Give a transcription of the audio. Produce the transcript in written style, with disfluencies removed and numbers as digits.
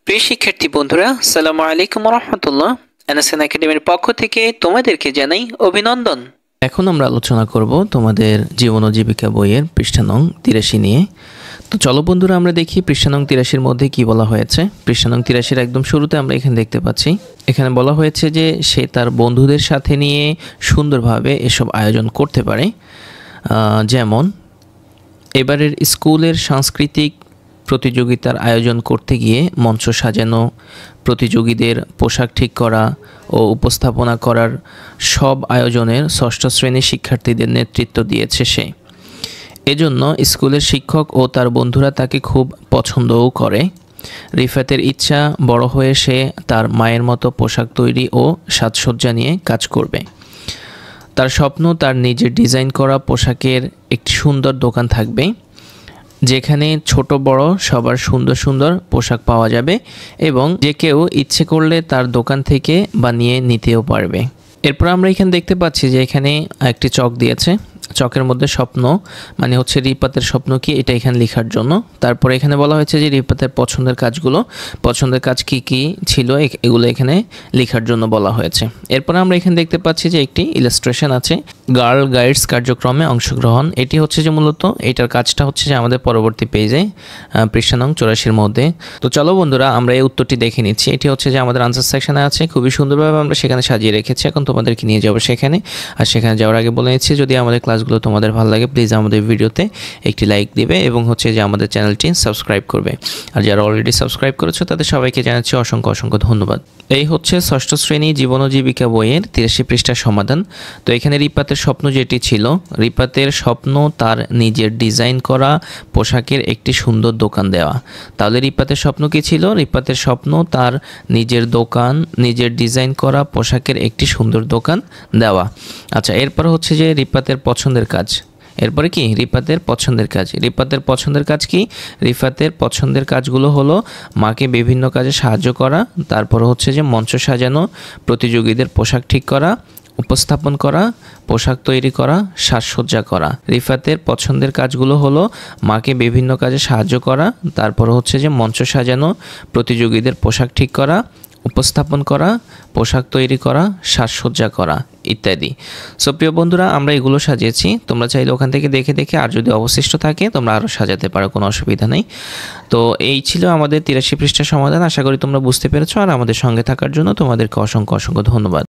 প্রিয় শিক্ষার্থী বন্ধুরা, আসসালামু আলাইকুম ওয়া রাহমাতুল্লাহ। এনএসএন একাডেমির পক্ষ থেকে তোমাদেরকে জানাই অভিনন্দন। এখন আমরা আলোচনা করব তোমাদের জীবন ও জীবিকা বইয়ের পৃষ্ঠা নং 83 নিয়ে। তো চলো বন্ধুরা, আমরা দেখি পৃষ্ঠা নং 83-র মধ্যে কি বলা হয়েছে। পৃষ্ঠা নং 83-র একদম শুরুতে আমরা এখানে দেখতে পাচ্ছি, এখানে বলা হয়েছে যে সে তার বন্ধুদের সাথে নিয়ে সুন্দরভাবে এসব আয়োজন করতে পারে। যেমন এবারের স্কুলের সাংস্কৃতিক প্রতিযোগিতার আয়োজন করতে গিয়ে মঞ্চ সাজানো, প্রতিযোগীদের পোশাক ঠিক করা ও উপস্থাপনা করার সব আয়োজনের ষষ্ঠ শ্রেণীর শিক্ষার্থীদের নেতৃত্ব দিয়েছে সে। এজন্য স্কুলের শিক্ষক ও তার বন্ধুরা তাকে খুব পছন্দও করে। রিফাতের ইচ্ছা বড় হয়ে সে তার মায়ের মতো পোশাক তৈরি ও সাজসজ্জা নিয়ে কাজ করবে। তার স্বপ্ন তার নিজের ডিজাইন করা পোশাকের একটি সুন্দর দোকান থাকবে, যেখানে ছোট বড় সবার সুন্দর সুন্দর পোশাক পাওয়া যাবে এবং যে কেউ ইচ্ছে করলে তার দোকান থেকে বানিয়ে নিতেও পারবে। এরপর আমরা এখানে দেখতে পাচ্ছি যে এখানে একটি চক দিয়েছে, চকের মধ্যে স্বপ্ন মানে হচ্ছে রিপাতের স্বপ্ন কি এটা এখানে লেখার জন্য। তারপরে এখানে বলা হয়েছে যে রিপাতের পছন্দের কাজগুলো, পছন্দের কাজ কি কি ছিল এগুলো এখানে লেখার জন্য বলা হয়েছে। এরপর আমরা এখানে দেখতে পাচ্ছি যে একটি ইলাস্ট্রেশন আছে, গার্ল গাইডস কার্যক্রমে অংশগ্রহণ। এটি হচ্ছে যে মূলত এটার কাজটা হচ্ছে যে আমাদের পরবর্তী পেজে পৃষ্ঠা নং 84-র মধ্যে। তো চলো বন্ধুরা, আমরা এই উত্তরটি দেখে নিচ্ছি। এটি হচ্ছে যে আমাদের আনসার সেকশনে আছে, খুবই সুন্দরভাবে আমরা সেখানে সাজিয়ে রেখেছি। এখন তোমাদেরকে নিয়ে যাবো সেখানে। আর সেখানে যাওয়ার আগে বলে নিচ্ছি, যদি আমাদের ক্লাসগুলো তোমাদের ভালো লাগে প্লিজ আমাদের ভিডিওতে একটি লাইক দিবে এবং হচ্ছে যে আমাদের চ্যানেলটি সাবস্ক্রাইব করবে। আর যারা অলরেডি সাবস্ক্রাইব করেছো তাদের সবাইকে জানাচ্ছি অসংখ্য অসংখ্য ধন্যবাদ। এই হচ্ছে ষষ্ঠ শ্রেণী জীবন ও জীবিকা বইয়ের 83 পৃষ্ঠার সমাধান। তো এখানে রিপাতের স্বপ্ন যেটি ছিল, রিপাতের স্বপ্ন তার নিজের ডিজাইন করা পোশাকের একটি সুন্দর দোকান দেওয়া। তাহলে রিপাতের স্বপ্ন কি ছিল? রিপাতের স্বপ্ন তার নিজের দোকান, নিজের ডিজাইন করা পোশাকের একটি সুন্দর দোকান দেওয়া। আচ্ছা, এরপর হচ্ছে যে রিপাতের পছন্দের কাজ। এরপরে কি রিপাতের পছন্দের কাজ। রিপাতের পছন্দের কাজ কি? রিফাতের পছন্দের কাজগুলো হলো মাকে বিভিন্ন কাজে সাহায্য করা, তারপর হচ্ছে যে মঞ্চ সাজানো, প্রতিযোগীদের পোশাক ঠিক করা, উপস্থাপন করা, পোশাক তৈরি করা, সাজসজ্জা করা। রিফাতের পছন্দের কাজগুলো হলো মাকে বিভিন্ন কাজে সাহায্য করা, তারপর হচ্ছে যে মঞ্চ সাজানো, প্রতিযোগীদের পোশাক ঠিক করা, উপস্থাপন করা, পোশাক তৈরি করা, সাজসজ্জা করা ইত্যাদি। সো প্রিয় বন্ধুরা, আমরা এগুলো সাজিয়েছি, তোমরা চাইলে ওখান থেকে দেখে দেখে আর যদি অবশিষ্ট থাকে তোমরা আরও সাজাতে পারো, কোনো অসুবিধা নেই। তো এই ছিল আমাদের 83 পৃষ্ঠার সমাধান। আশা করি তোমরা বুঝতে পেরেছো। আর আমাদের সঙ্গে থাকার জন্য তোমাদেরকে অসংখ্য অসংখ্য ধন্যবাদ।